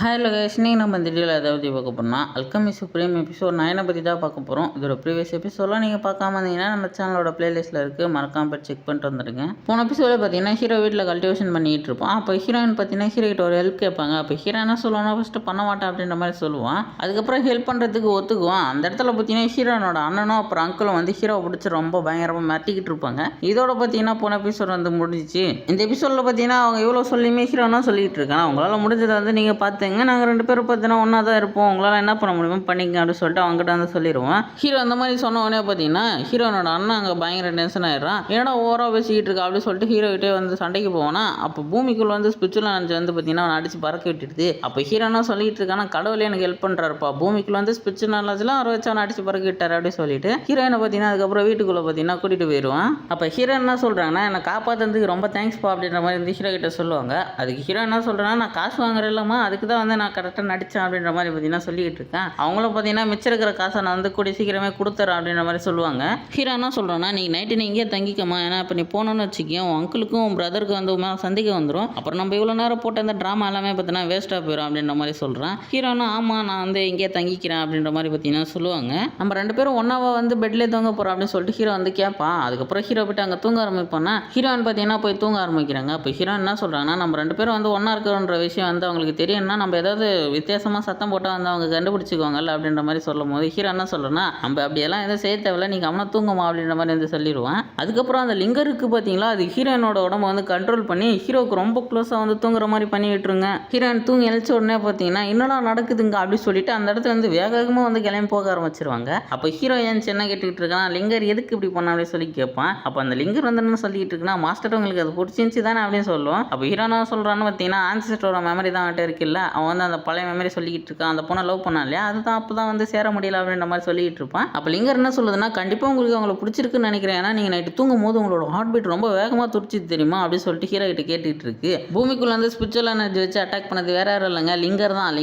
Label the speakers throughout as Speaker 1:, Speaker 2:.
Speaker 1: Hello guys, இன்னைக்கு நம்ம இந்த வீடியோவில் எதை பற்றி பார்க்க போகிறோம்னா அல்கெமி சுப்ரீம் எபிசோட் 9 பற்றி தான் பார்க்க போகிறோம். இதோட ப்ரீவியஸ் எபிசோடெலாம் நீங்கள் பார்க்காம இருந்தீங்கன்னா நம்ம சேனலோட பிளேலிஸ்ட்டில் இருக்குது, மறக்காம போய் செக் பண்ணிட்டு வந்துடுங்க. போன எபிசோடில் பார்த்தீங்கன்னா ஹீரோ வீட்டில் கல்டிவேஷன் பண்ணிகிட்டு இருப்போம். அப்போ ஹீரோயின் பார்த்தீங்கன்னா ஹீரோ கிட்ட ஒரு ஹெல்ப் கேட்பாங்க. அப்போ ஹீரோ என்ன சொல்லுவானா, ஃபஸ்ட்டு பண்ண மாட்டேன் அப்படின்ற மாதிரி சொல்லுவான். அதுக்கப்புறம் ஹெல்ப் பண்ணுறதுக்கு ஒத்துக்குவான். அந்த இடத்துல பார்த்தீங்கன்னா ஹீரோனோட அண்ணனும் அப்புறம் அங்கிளும் வந்து ஹீரோவை பிடிச்சி ரொம்ப பயங்கரமாக மாட்டிக்கிட்டு இருப்பாங்க. இதோட பார்த்தீங்கன்னா போன எபிசோட் வந்து முடிஞ்சிச்சு. இந்த எபிசோடில் பார்த்தீங்கன்னா அவங்க இவ்வளோ சொல்லியுமே ஹீரோனா சொல்லிட்டு இருக்காங்க, அவங்களால முடிஞ்சதை வந்து நீங்கள் பார்த்து நாங்கள் 2 பேரும் பார்த்தீங்கன்னா ஒன்றா தான் இருப்போம், உங்களால் என்ன பண்ண முடியுமோ பண்ணிக்க அப்படின்னு சொல்லிட்டு அவங்ககிட்ட வந்து சொல்லிடுவோம். ஹீரோ அந்த மாதிரி சொன்ன உடனே பார்த்தீங்கன்னா ஹீரோனோட அண்ணன் அங்கே பயங்கர டென்ஷன் ஆயிடுறான். ஏன்னா ஓவராக பேசிக்கிட்டு இருக்கா அப்படின்னு சொல்லிட்டு ஹீரோ கிட்டே வந்து சண்டைக்கு போவானா. அப்போ பூமிக்குள்ள வந்து ஸ்பிரிச்சுவல் எனர்ஜி வந்து பார்த்தீங்கன்னா அவனை அடிச்சு பறக்க விட்டுடுது. அப்போ ஹீரோனா சொல்லிட்டு இருக்கானா, கடவுளே எனக்கு ஹெல்ப் பண்ணுறாருப்பா, பூமிக்குள்ள வந்து ஸ்பிரிச்சுவல் எனர்ஜிலாம் அவரை வச்சு அவனை அடிச்சு பறக்க விட்டார் அப்படின்னு சொல்லிட்டு ஹீரோயினை பார்த்தீங்கன்னா அதுக்கப்புறம் வீட்டுக்குள்ளே பார்த்தீங்கன்னா கூட்டிகிட்டு போயிடுவான். அப்போ ஹீரோ என்ன சொல்கிறாங்கன்னா, என்னை காப்பாற்றுறதுக்கு ரொம்ப தேங்க்ஸ்ப்பா அப்படின்ற மாதிரி வந்து ஹீரோ கிட்ட சொல்லுவாங்க. அதுக்கு ஹீரோ என்ன சொல்கிறேன்னா, நான் காசு வாங்குறேன் இல்லைம்மா, அதுக்கு தான் வந்து நான் கரெக்டாக நடித்தேன் அப்படின்ற மாதிரி பார்த்தீங்கன்னா சொல்லிக்கிட்டு இருக்கேன். அவங்களும் பார்த்தீங்கன்னா மிச்சம் இருக்கிற காசை நான் வந்து கூடிய சீக்கிரமே கொடுத்துறேன் அப்படின்ற மாதிரி சொல்லுவாங்க. ஹீரோ என்ன சொல்கிறேன்னா, நீ நைட்டு நீ இங்கேயே தங்கிக்கமா, ஏன்னா இப்போ நீ போனோன்னு வச்சுக்கேன் உன் அங்கிளுக்கும் உன் பிரதருக்கு வந்து சந்திக்க வந்துடும், அப்புறம் நம்ம இவ்வளோ நேரம் போட்ட அந்த ட்ராமா எல்லாமே பார்த்தீங்கன்னா வேஸ்ட்டாக போயிடும் அப்படின்ற மாதிரி சொல்கிறேன். ஹீரோனா ஆமாம் நான் வந்து இங்கேயே தங்கிக்கிறேன் அப்படின்ற மாதிரி பார்த்தீங்கன்னா சொல்லுவாங்க. நம்ம 2 பேரும் ஒன்றாவா வந்து பெட்லேயே தூங்க போகிறோம் அப்படின்னு சொல்லிட்டு ஹீரோ வந்து கேட்பான். அதுக்கப்புறம் ஹீரோ போய்ட்டு அங்கே தூங்க ஆரம்பிப்பானா. ஹீரோயின் பார்த்தீங்கன்னா போய் தூங்க ஆரம்பிக்கிறாங்க. அப்போ ஹீரோ என்ன சொல்கிறாங்கன்னா, நம்ம 2 பேரும் வந்து ஒன்றா இருக்கிறோன்ற விஷயம் வந்து அவங்களுக்கு தெரியும்னா நம்ம ஏதாவது வித்தியாசமாக சத்தம் போட்டால் வந்து அவங்க கண்டுபிடிச்சிக்குவாங்கல்ல அப்படின்ற மாதிரி சொல்லும் போது ஹீரோ என்ன சொல்கிறேன்னா, நம்ம அப்படியெல்லாம் எதுவும் செய்ய தேவையில்ல, நீங்கள் அவனை தூங்குமா அப்படின்ற மாதிரி வந்து சொல்லிடுவான். அதுக்கப்புறம் அந்த லிங்கருக்கு பார்த்தீங்களா, அது ஹீரோயினோட உடம்பை வந்து கண்ட்ரோல் பண்ணி ஹீரோவுக்கு ரொம்ப க்ளோஸாக வந்து தூங்குற மாதிரி பண்ணி விட்டுருங்க. ஹீரோயின் தூங்கி எழுச்ச உடனே பார்த்தீங்கன்னா என்னடா நடக்குதுங்க அப்படின்னு சொல்லிட்டு அந்த இடத்துல வந்து வேகமாக வந்து கிளம்பி போக ஆரம்பிச்சிருவாங்க. அப்போ ஹீரோ ஏன் சின்ன கேட்டுக்கிட்டு இருக்கான், லிங்கர் எதுக்கு இப்படி பண்ண அப்படின்னு சொல்லி கேட்பான். அப்போ அந்த லிங்கர் வந்து என்ன சொல்லிட்டு இருக்குன்னா, மாஸ்டர் உங்களுக்கு அது பிடிச்சிருந்துச்சி தானே அப்படின்னு சொல்லுவோம். அப்போ ஹீரோ என்ன சொல்கிறான்னு பார்த்தீங்கன்னா, ஆன்சிஸ்டரோட மெமரி தான் அவன்கிட்ட இருக்குல்ல, அவன் வந்து அந்த பழைய மெமரி சொல்லிக்கிட்டு இருக்கான், அந்த பொண்ணை லவ் பண்ணான் இல்லையா, அதுதான் அப்போ தான் வந்து சேர முடியல அப்படின்ற மாதிரி சொல்லிட்டு இருப்பான். அப்போ லிங்கர் என்ன சொல்லுதுன்னா, கண்டிப்பாக உங்களுக்கு அவங்கள பிடிச்சிருக்குன்னு நினைக்கிறேன், ஏன்னா நீங்கள் நைட்டு தூங்கும் போது உங்களோட ஹார்ட் பீட் ரொம்ப வேகமாக துடிச்சிது தெரியுமா அப்படின்னு சொல்லிட்டு ஹீரோ கிட்ட கேட்டுட்டு இருக்கு. பூமிக்குள்ள வந்து ஸ்பிரிச்சுவல் எனர்ஜி வச்சு அட்டாக் பண்ணது வேற யாரும் இல்லைங்க, லிங்கர்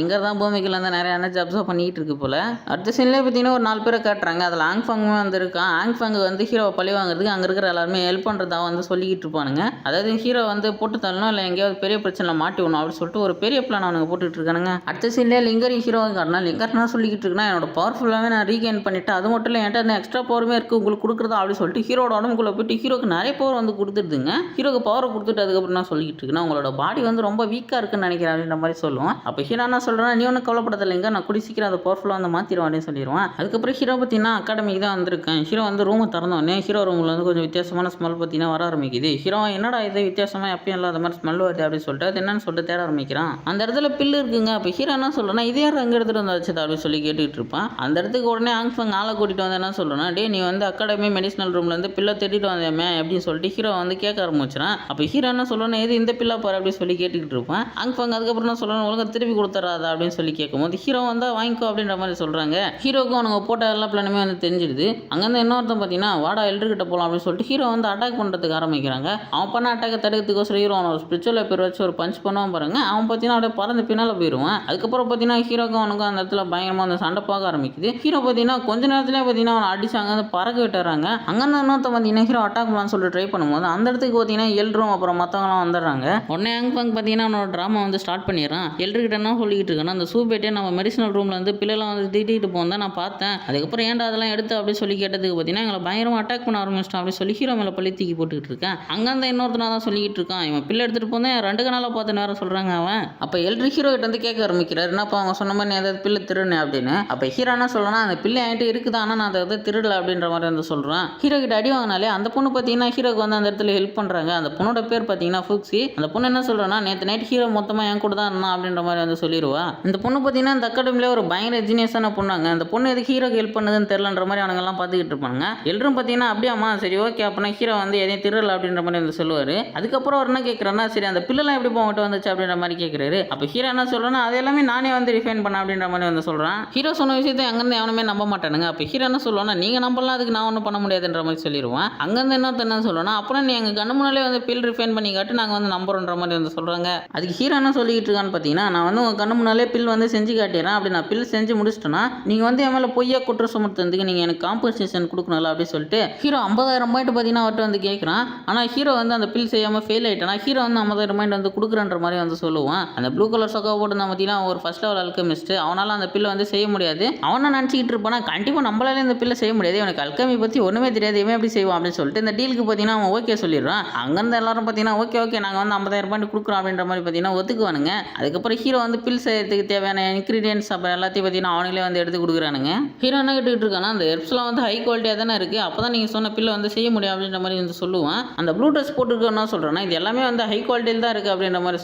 Speaker 1: தான் பூமிக்குள்ள வந்து நிறைய எனர்ஜி அப்சர்வ் பண்ணிட்டு இருக்கு போல. அடுத்த சீன்லேயே பார்த்தீங்கன்னா ஒரு 4 பேரை காட்டுறாங்க. அதில் ஆங்ஃபங்குமே வந்து இருக்கான். ஆங்ஃபங்கு வந்து ஹீரோவை பழி வாங்குறதுக்கு அங்கே இருக்கிற எல்லாருமே ஹெல்ப் பண்ணுறதா வந்து சொல்லிக்கிட்டு இருப்பானுங்க. அதாவது ஹீரோ வந்து போட்டு தள்ளணும் இல்லை எங்கேயாவது பெரிய பிரச்சனை மாட்டி விடணும் அப்படின்னு சொல்லிட்டு ஒரு பெரிய பிளான் அவனுங்க போட்டுட்டு இருக்கானுங்க. அடுத்த சீன்லேயே லிங்கர் ஹீரோவை காட்டினா, லிங்கர் என்ன சொல்லிக்கிட்டு இருக்குன்னா, என்னோட பவர்ஃபுல்லாகவே நான் ரீகெயின் பண்ணிட்டேன், அது மட்டும் இல்லை என்கிட்ட அந்த எக்ஸ்ட்ரா பவருமே இருக்குது உங்களுக்கு கொடுக்குறதா அப்படின்னு சொல்லிட்டு ஹீரோட உடம்புக்குள்ளே போயிட்டு ஹீரோக்கு நிறைய பவர் வந்து கொடுத்துருதுங்க. ஹீரோக்கு பவரை கொடுத்துட்டு அதுக்கப்புறம் நான் சொல்லிக்கிட்டு இருக்குன்னா, உங்களோட பாடி வந்து ரொம்ப வீக்காக இருக்குன்னு நினைக்கிறேன் அப்படின்ற மாதிரி சொல்லுவோம். அப்போ ஹீரோ என்ன சொல்கிறேன்னா, நீ ஒன்றும் கவலைப்படதில்லைங்க, நான் கூடி சீக்கிரம் அதை பவர்ஃபுல்லாக வந்து மாற்றிடுவேன் அப்படின்னு சொல்லிடுவான். அதுக்கப்புறம் ஹீரோ பார்த்தீங்கன்னா அகாடமிக்கு தான் வந்திருக்கேன். ஹீரோ வந்து ரூமை திறந்தோடனே ஹீரோ ரூமில் வந்து கொஞ்சம் வித்தியாசமான ஸ்மெல் பார்த்தீங்கன்னா வர ஆரம்பிக்குது. ஹீரோ என்னடா இது வித்தியாசமாக எப்பயும் இல்லாத மாதிரி ஸ்மெல் வருது அப்படின்னு சொல்லிட்டு அது என்னன்னு சொல்லிட்டு தேட ஆரம்பிக்கிறான். அந்த இடத்துல பில்லு இருக்குங்க. அப்போ ஹீரோ என்ன சொல்கிறேன்னா, இதே யார் அங்கே எடுத்துகிட்டு வந்தாச்சு அப்படின்னு சொல்லி கேட்டுக்கிட்டு இருப்பான். அந்த இடத்துக்கு உடனே ஆங்ஃபங் ஆளை கூட்டிகிட்டு வந்து என்ன சொல்கிறேன்னா, டே நீ வந்து அகாடமி மெடிசனல் ரூம்லேருந்து பில்லை தேடிட்டு வந்தேமே அப்படின்னு சொல்லிட்டு ஹீரோ வந்து கேட்க ஆரம்பிச்சிடான். அப்போ ஹீரோ என்ன சொல்லணும், எது இந்த பில்லா பாரு அப்படின்னு சொல்லி கேட்டுக்கிட்டு இருப்பான். ஆங்ஃபங் அதுக்கப்புறம் என்ன சொல்லணும், ஒழுங்காக திருப்பி கொடுத்துறாதா அப்படின்னு சொல்லி கேட்கும்போது ஹீரோ வந்து வாங்கிக்கோ அப்படின்ற மாதிரி சொல்கிறாங்க. ஹீரோக்கும் அவனுங்க போட்ட எல்லா பிளானுமே வந்து தெரிஞ்சிடுது. அங்கேருந்து இன்னொருத்தன் பார்த்தீங்கன்னா வாடா எல்டர்கிட்ட போகலாம் அப்படின்னு சொல்லிட்டு ஹீரோ வந்து அட்டாக் பண்ணுறதுக்கு ஆரம்பிக்கிறாங்க. அவன் பண்ண அட்டாக்கை தடுக்கிறதுக்கோசரம் ஹீரோ அவன் ஸ்பிரிச்சுவல் பேர் வச்சு ஒரு பஞ்ச் பண்ணுவான் பாருங்க. அவன் பார்த்தீங்கன்னா அப்படியே பறந்து பின்னால் போயிடுவான். அதுக்கப்புறம் பார்த்தீங்கன்னா ஹீரோக்கும் அவனுக்கும் அந்த இடத்துல பயங்கரமாக அந்த சண்டை பார்க்க ஆரம்பிக்குது. ஹீரோ பார்த்தீங்கன்னா கொஞ்ச நேரத்திலே பார்த்தீங்கன்னா அவனை அடிச்சு அங்கே பறக்க விட்டுறாங்க. அங்கேருந்து இன்னொருத்த பார்த்தீங்கன்னா ஹீரோ அட்டாக் பண்ணலான்னு சொல்லிட்டு ட்ரை பண்ணும்போது அந்த இடத்துக்கு பார்த்தீங்கன்னா எல்ட்ரும் அப்புறம் மற்றவங்களாம் வந்துடுறாங்க. உடனே ஆங்ஃபங் பார்த்தீங்கன்னா அவனோட ட்ராமா வந்து ஸ்டார்ட் பண்ணிடுறான். எல்ட்ருக்கிட்ட என்ன சொல்லிக்கிட்டு இருக்கான்னா, அந்த சூப்பேட்டே நம்ம மெடிசனல் ரூமில் வந்து பிள்ளைலாம் வந்து திட்டிகிட்டு போந்தா நான் பார்த்தேன், அதுக்கப்புறம் ஏன்டா அதெல்லாம் எடுத்து அப்படின்னு சொல்லி கேட்டதுக்கு பார்த்தீங்கன்னா எங்களை பயங்கரமாக அட்டாக் பண்ண ஆரம்பிச்சிட்டான் அப்படின்னு சொல்லி ஹீரோ மேலே பள்ளி தூக்கி போட்டுக்கிட்டு இருக்கேன். அங்கேருந்து இன்னொருத்தனா தான் சொல்லிக்கிட்டு இருக்கான், இவன் பிள்ளை எடுத்துகிட்டு போந்தேன் 2 கணாலாக பார்த்து நேரம் சொல்கிறாங்க அவன். அப்போ எல்ட்ரு ஹீரோ கிட்ட வந்து கேட்க ஆரம்பிக்கிறார், என்னப்பா அவங்க சொன்ன மாதிரி ஏதாவது பிள்ளை திருடுனே அப்படின்னு. அப்போ ஹீரோ என்ன சொல்லலாம், அந்த பிள்ளை என்கிட்ட இருக்குதா, ஆனால் நான் அதை திருடலை அப்படின்ற மாதிரி வந்து சொல்கிறான். ஹீரோ கிட்ட அடி வாங்கினாலே அந்த பொண்ணு பார்த்தீங்கன்னா ஹீரோக்கு வந்து அந்த இடத்துல ஹெல்ப் பண்ணுறாங்க. அந்த பொண்ணோட பேர் பார்த்தீங்கன்னா ஃபுக்ஸி. அந்த பொண்ணு என்ன சொல்கிறேன்னா, நேற்று நைட் ஹீரோ மொத்தமாக என் கூட தான் இருந்தான் அப்படின்ற மாதிரி வந்து சொல்லிடுவா. இந்த பொண்ணு பார்த்தீங்கன்னா இந்த அகாடமியில் ஒரு பயங்கர ஜீனியஸான பொண்ணாங்க. அந்த பொண்ணு எதுக்கு ஹீரோக்கு ஹெல்ப் பண்ணுதுன்னு தெரியலன்ற மாதிரி அவங்கெல்லாம் பார்த்துக்கிட்டு இருப்பாங்க. எல்லோரும் பார்த்தீங்கன்னா அப்படியாம்மா சரி ஓகே அப்படின்னா ஹீரோ வந்து எதையும் திருடலை அப்படின்ற மாதிரி வந்து சொல்லுவார். அதுக்கப்புறம் அவர் என்ன கேட்குறாருன்னா, சரி அந்த பிள்ளைலாம் எப்படி போகிட்ட வந்துச்சு அப்படின்ற மாதிரி கேட்குறாரு. அப்போ ஹீரோ என்ன சொல்கிறேன்னா, அது எல்லாமே நானே வந்து ரிஃபைன் பண்ண அப்படின்ற மாதிரி வந்து சொல்கிறான். ஹீரோ சொன்ன விஷயத்தை அங்கேருந்து எவனுமே நம்ப மாட்டானுங்க. அப்போ ஹீரோ என்ன சொல்லுவானா, நீங்கள் நம்பலாம் அதுக்கு நான் ஒன்றும் பண்ண முடியாதுன்ற மாதிரி சொல்லிடுவான். அங்கேருந்து என்ன சொல்லுவானா, அப்புறம் நீ எங்கள் கண்ணு முன்னாலே வந்து பில் ரிஃபைன் பண்ணி காட்டு நாங்கள் வந்து நம்புறோன்ற மாதிரி வந்து சொல்கிறாங்க. அதுக்கு ஹீரோ என்ன சொல்லிட்டு இருக்கான்னு பார்த்தீங்கன்னா, நான் வந்து உங்கள் கண்ணு முன்னாலே பில் வந்து செஞ்சு காட்டிடுறேன், அப்படி நான் பில் செஞ்சு முடிச்சிட்டேன்னா நீங்கள் வந்து என் மேலே பொய்யா குற்றம் சுமத்துறதுக்கு நீங்கள் எனக்கு காம்பன்சேஷன் கொடுக்கணும்ல அப்படின்னு சொல்லிட்டு ஹீரோ 50,000 பாயிண்ட் பார்த்தீங்கன்னா அவர்கிட்ட வந்து கேட்குறான். ஆனால் ஹீரோ வந்து அந்த பில் செய்யாமல் ஃபெயில் ஆகிட்டானா ஹீரோ வந்து 50,000 பாயிண்ட் வந்து கொடுக்குறன்ற மாதிரி வந்து சொல்லுவான். அந்த ப்ளூ கலர் பக்கா போட்டு பார்த்தீங்கன்னா ஒரு ஃபர்ஸ்ட் லெவல் அல்கெமிஸ்ட். அவனால் அந்த பில்லை வந்து செய்ய முடியாது. அவனை நினச்சிக்கிட்டு இருப்பானா கண்டிப்பாக நம்மளால இந்த பில்லை செய்ய முடியாது, எனக்கு அல்கெமி பற்றி ஒன்றுமே தெரியாது, இவன் எப்படி செய்வான் அப்படின்னு சொல்லிட்டு இந்த டீலுக்கு பார்த்தீங்கன்னா அவன் ஓகே சொல்லிடுறான். அங்கேருந்து எல்லாரும் பார்த்தீங்கன்னா ஓகே நாங்கள் வந்து 50,000 கொடுக்குறோம் அப்படின்ற மாதிரி பார்த்தீங்கன்னா ஒத்துக்குவானுங்க. அதுக்கப்புறம் ஹீரோ வந்து பில் செய்யறதுக்கு தேவையான இன்க்ரீடியன்ஸ் அப்புறம் எல்லாத்தையும் பார்த்தீங்கன்னா அவங்களே வந்து எடுத்து கொடுக்குறானுங்க. ஹீரோ என்ன கேட்டுக்கிட்டு இருக்கானா, அந்த ஹெர்ப்ஸ்லாம் வந்து ஹை குவாலிட்டியாக தானே இருக்குது, அப்போ தான் நீங்கள் சொன்ன பில்லை வந்து செய்ய முடியும் அப்படின்ற மாதிரி வந்து சொல்லுவான். அந்த ப்ளூ ட்ரெஸ் போட்டுருக்கோன்னா சொல்கிறேன்னா இது எல்லாமே வந்து ஹை குவாலிட்டியில் தான் இருக்குது அப்படின்ற மாதிரி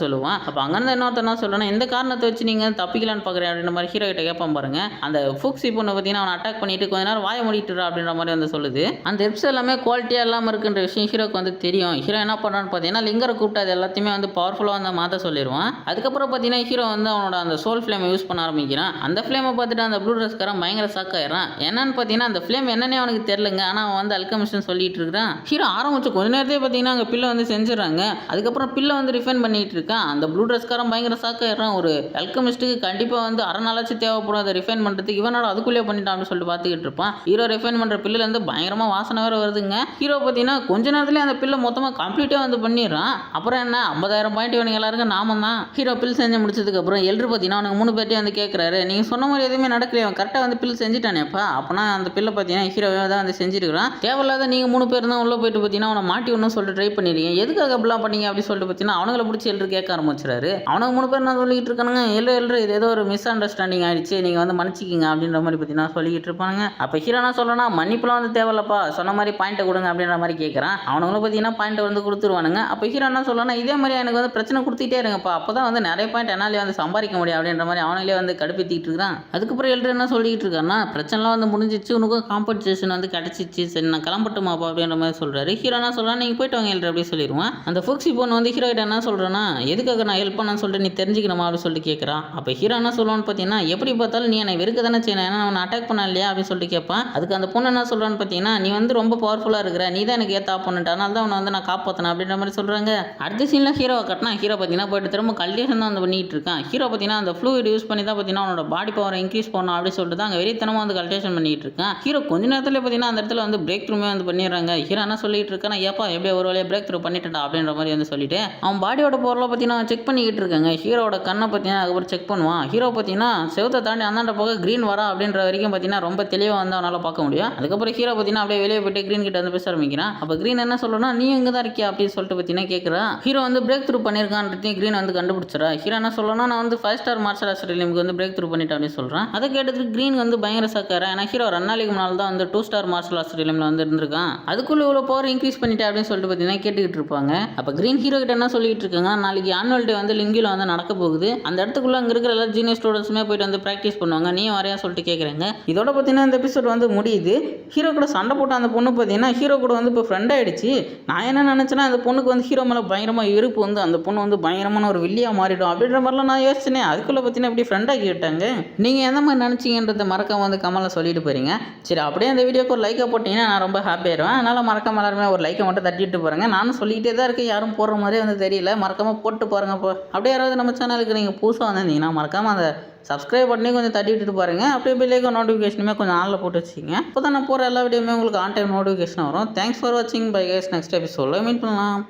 Speaker 1: சொல்லுவான். அப்போ அங்கேருந்து இன்னொருத்தனா சொல்கிறேன்னா இந்த காரணத்தை வச்சு நீங்கள் தப்பிக்கலான்னு பார்க்குறேன் அப்படின்ற மாதிரி ஹீரோ கிட்ட கேட்பான் பாருங்க. அந்த ஃபுக்ஸி பொண்ணை பார்த்தீங்கன்னா அவனை அட்டாக் பண்ணிட்டு கொஞ்ச நேரம் வாய மூடிட்டுறா அப்படின்ற மாதிரி வந்து சொல்லுது. அந்த ஹெர்ப்ஸ் எல்லாமே குவாலிட்டியாக இல்லாமல் இருக்குன்ற விஷயம் ஹீரோக்கு வந்து தெரியும். ஹீரோ என்ன பண்ணுறான்னு பார்த்தீங்கன்னா லிங்கரை கூப்பிட்டு அது எல்லாத்தையுமே வந்து பவர்ஃபுல்லாக வந்து மாற்ற சொல்லிடுவான். அதுக்கப்புறம் பார்த்தீங்கன்னா ஹீரோ வந்து அவனோட அந்த சோல் ஃப்ளேமை யூஸ் பண்ண ஆரம்பிக்கிறான். அந்த ஃப்ளேமை பார்த்துட்டு அந்த ப்ளூ ட்ரெஸ்காரன் பயங்கர ஷாக் ஆயிடுறான். என்னன்னு பார்த்தீங்கன்னா அந்த ஃப்ளேம் என்னன்னே அவனுக்கு தெரியலங்க, ஆனால் அவன் வந்து அல்கெமிஸ்ட்னு சொல்லிட்டு இருக்கிறான். ஹீரோ ஆரம்பிச்சு கொஞ்ச நேரத்தையே பார்த்தீங்கன்னா அங்கே பில்லை வந்து செஞ்சுறாங்க. அதுக்கப்புறம் பில்லை வந்து ரிஃபைன் பண்ணிட்டு இருக்கான். அந்த ப்ளூ ட்ரெஸ்காரன் பயங்கர ஷாக் ஆயிடுறான். ஒரு அல்கெமிஸ்ட்டுக்கு கண்டிப்பாக வந்து அரை நாளாச்சு தேவைப்படும் அதை ரிஃபைன் பண்ணுறதுக்கு, இவனோட அதுக்குள்ளே பண்ணிட்டான் அப்படின்னு சொல்லிட்டு பார்த்துக்கிட்டு இருப்பான். ஹீரோ ரிஃபைன் பண்ணுற பில்லுல இருந்து பயங்கரமாக வாசனை வேறு வருதுங்க. ஹீரோ பார்த்தீங்கன்னா கொஞ்ச நேரத்துலேயே அந்த பில்லை மொத்தமாக கம்ப்ளீட்டாக வந்து பண்ணிடுறான். அப்புறம் என்ன 50,000 இவனுக்கு எல்லாருக்கும் நாம தான். ஹீரோ பில் செஞ்சு முடிச்சதுக்கப்புறம் எல்ரு பார்த்தீங்கன்னா அவனுக்கு 3 பேர்ட்டையும் வந்து கேட்குறாரு, நீங்கள் சொன்ன மாதிரி எதுவுமே நடக்கலையே, அவன் கரெக்டாக வந்து பில் செஞ்சுட்டானேப்பா. அப்போனா அந்த பில்லை பார்த்தீங்கன்னா ஹீரோவே தான் வந்து செஞ்சிருக்கிறான். தேவையில்லாத நீங்கள் 3 பேர் தான் உள்ளே போயிட்டு பார்த்தீங்கன்னா அவனை மாட்டி ஒன்றும் சொல்லிட்டு ட்ரை பண்ணிடுறீங்க, எதுக்காக அப்படிலாம் பண்ணீங்க அப்படின்னு சொல்லிட்டு பார்த்தீங்கன்னா அவனுங்களை பிடிச்சி எல்ரு கேட்க ஆரம்பிச்சிடாரு. அவனுக்கு 3 பேர் நான் சொல்லிட்டு இருக்கானுங்க, எல்ரு இது ஏதோ ஒரு மிஸ் அண்டர்ஸ்டாண்டிங் ஆயிடுச்சு, நீங்கள் வந்து மன்னிச்சிக்கிங்க அப்படின்ற மாதிரி பார்த்தீங்கன்னா சொல்லிக்கிட்டு இருப்பானுங்க. அப்போ ஹீரோ என்ன சொல்கிறேன்னா மன்னிப்புலாம் வந்து தேவையில்லப்பா, சொன்ன மாதிரி பாயிண்ட்டை கொடுங்க அப்படின்ற மாதிரி கேட்குறான். அவனுங்களும் பார்த்தீங்கன்னா பாயிண்ட்டை வந்து கொடுத்துருவானுங்க. அப்போ ஹீரோ என்ன சொல்லணும்னா இதே மாதிரி எனக்கு வந்து பிரச்சனை கொடுத்துட்டே இருங்கப்பா, அப்போ தான் வந்து நிறைய பாயிண்ட் என்னாலே வந்து சம்பாதிக்க முடியும் அப்படின்ற மாதிரி அவங்களே வந்து கடுப்பேற்றிட்டு இருக்கான். அதுக்கப்புறம் எல்ரு என்ன சொல்லிட்டு இருக்காருன்னா பிரச்சனைலாம் வந்து முடிஞ்சிச்சு, உனக்கும் காம்பன்சேஷன் வந்து கிடச்சிச்சு, சரி நான் கிளம்பட்டுமாப்பா அப்படின்ற மாதிரி சொல்கிறாரு. ஹீரோ என்ன சொல்கிறான், நீங்கள் போயிட்டு வாங்க எல்ரு அப்படி சொல்லிடுவான். அந்த ஃபோக்ஸி பொண்ணு வந்து ஹீரோ கிட்ட என்ன சொல்கிறேன்னா எதுக்காக நான் ஹெல்ப் பண்ணான்னு சொல்லிட்டு நீ தெரிஞ்சுக்கணுமா அப்படின்னு சொல்லிட்டு கேட்குறான். அப்போ ஹீரோ என்ன சொல்லுவான்னு பார்த்தீங்கன்னா எப்படி பார்த்தாலும் நீ என்னை வெறுக்க தானே செய்யணும், ஏன்னா அவனை அட்டாக் பண்ண இல்லையா அப்படின்னு சொல்லிட்டு கேட்பான். அதுக்கு அந்த பொண்ணு என்ன சொல்கிறான்னு பார்த்தீங்கன்னா நீ வந்து ரொம்ப பவர்ஃபுல்லாக இருக்கிற, நீ தான் எனக்கு ஏற்றா பண்ணிட்டு, அதனால தான் அவனை வந்து நான் காப்பாற்றினேன் அப்படின்ற மாதிரி சொல்கிறாங்க. அடுத்த சீனில் ஹீரோவை கட்டினா ஹீரோ பார்த்தீங்கன்னா போயிட்டு திரும்ப கல்டிவேஷன் தான் வந்து பண்ணிட்டு இருக்கான். ஹீரோ பார்த்தீங்கன்னா அந்த ஃப்ளூயிட் யூஸ் பண்ணி தான் பார்த்தீங்கன்னா அவனோட பாடி பவரை இன்க்ரீஸ் பண்ணணும் அப்படின்னு சொல்லிட்டு தான் அங்கே வெறித்தனமாக வந்து கல்டிவேஷன் பண்ணிட்டு இருக்கான். ஹீரோ கொஞ்ச நேரத்தில் பார்த்தீங்கன்னா அந்த இடத்துல வந்து பிரேக் த்ரூமே வந்து பண்ணிடுறாங்க. ஹீரோ என்ன சொல்லிட்டு இருக்கானா ஏப்பா எப்படியே ஒரு வழியாக பிரேக் த்ரூ பண்ணிட்டா அப்படின்ற மாதிரி வந்து சொல்லிட்டு அவன் பாடியோட பொருளை பார்த்தீங்கன்னா செக் பண்ணிக்கிட்டு இருக்காங்க. ஹீரோட கண்ணை பார்த்தீங்கன்னா அதுக்கப்புறம் செக் பண்ணுவான். ஹீரோ பார்த்தீங்கன்னா செவத்தை தாண்டி அந்தாண்ட போக க்ரீன் வரா அப்படின்ற வரைக்கும் பார்த்தீங்கன்னா ரொம்ப தெளிவாக வந்து அவனால் பார்க்க முடியும். அதுக்கப்புறம் ஹீரோ பார்த்தீங்கன்னா அப்படியே வெளியே போயிட்டு க்ரீன் கிட்ட வந்து பேச ஆரம்பிக்கிறான். அப்போ க்ரீன் என்ன சொல்லணும்னா நீ எங்கே தான் இருக்கியா அப்படின்னு சொல்லிட்டு பார்த்தீங்கன்னா கேட்குறான். ஹீரோ வந்து பிரேக் த்ரூ பண்ணியிருக்கான்றதையும் க்ரீன் வந்து கண்டுபிடிச்சிடா. ஹீரோ என்ன சொல்லணும்னா நான் வந்து 5 ஸ்டார் மார்ஷல் ஆர்ட்ஸ் ரிலிமுக்கு வந்து பிரேக் த்ரூ பண்ணிட்டேன் அப்படின்னு சொல்கிறான். அதை கேட்டதுக்கு க்ரீன் வந்து பயங்கர சக்காரா, ஏன்னா ஹீரோ 2 நாளைக்கு முன்னால் தான் வந்து 2 ஸ்டார் மார்ஷல் ஆர்ட்ஸ் ரிலிமில் வந்து இருந்திருக்கான், அதுக்குள்ளே இவ்வளோ பவர் இன்க்ரீஸ் பண்ணிட்டேன் அப்படின்னு சொல்லிட்டு பார்த்தீங்கன்னா கேட்டுக்கிட்டு இருப்பாங்க. அப்போ க்ரீன் ஹீரோ கிட்ட என்ன சொல்லிட்டு இருக்காங்க, நாளைக்கு ஆனுவல் டே வந்து லிங்கியில் வந்து நடக்க போகுது, அந்த இடத்துக்குள்ளே அங்கே இருக்கிற எல்லா ஜூனியர் ஸ்டூடெண்ட்ஸுமே போயிட்டு வந்து ப்ராக்டிஸ் பண்ணுவாங்க, நீ வரையா சொல்லிட்டு கேட்குறாங்க. இதோட பார்த்தீங்கன்னா இந்த எபிசோட் வந்து முடியுது. ஹீரோ கூட சண்டை போட்ட அந்த பொண்ணு பார்த்தீங்கன்னா ஹீரோ கூட வந்து இப்போ ஃப்ரெண்ட் ஆகிடுச்சு. நான் என்ன நினச்சேன்னா அந்த பொண்ணுக்கு வந்து ஹீரோ மேலே பயங்கரமாக இருப்பு வந்து அந்த பொண்ணு வந்து பயங்கரமான ஒரு வில்லியாக மாறிடும் அப்படின்ற மாதிரிலாம் நான் யோசிச்சேன். அதுக்குள்ளே பார்த்தீங்கன்னா இப்படி ஃப்ரெண்டாக கேட்டாங்க. நீங்கள் எந்த மாதிரி நினச்சிங்கன்றதை மறக்காம வந்து கமலில் சொல்லிட்டு போகிறீங்க. சரி அப்படியே அந்த வீடியோக்கு ஒரு லைக்கை போட்டிங்கன்னா நான் ரொம்ப ஹாப்பியாயிருவேன். அதனால் மறக்காம எல்லாருமே ஒரு லைக்கை மட்டும் தட்டிட்டு போகிறேங்க. நானும் சொல்லிகிட்டே தான் இருக்கேன், யாரும் போடுற மாதிரியே வந்து தெரியல. மறக்காமல் போட்டு பாருங்க. அப்படியே யாராவது நம்ம சேனலுக்கு நீங்கள் புதுசாக வந்திருந்தீங்கன்னா மறக்காமல் அந்த சப்ஸ்கிரைப் பண்ணி கொஞ்சம் தட்டி விட்டுட்டு பாருங்கள். அப்படியே பெல்லைக்கன் நோட்டிஃபிகேஷனுமே கொஞ்சம் ஆனில் போட்டு வச்சுக்கிங்க. அப்போ தான் நான் போகிற எல்லா வீடியோமே உங்களுக்கு ஆன் டைம் நோட்டிஃபிகேஷன் வரும். தேங்க்ஸ் ஃபார் வாட்சிங். பை கைஸ், நெக்ஸ்ட் எபிசோடில் மீட் பண்ணலாம்.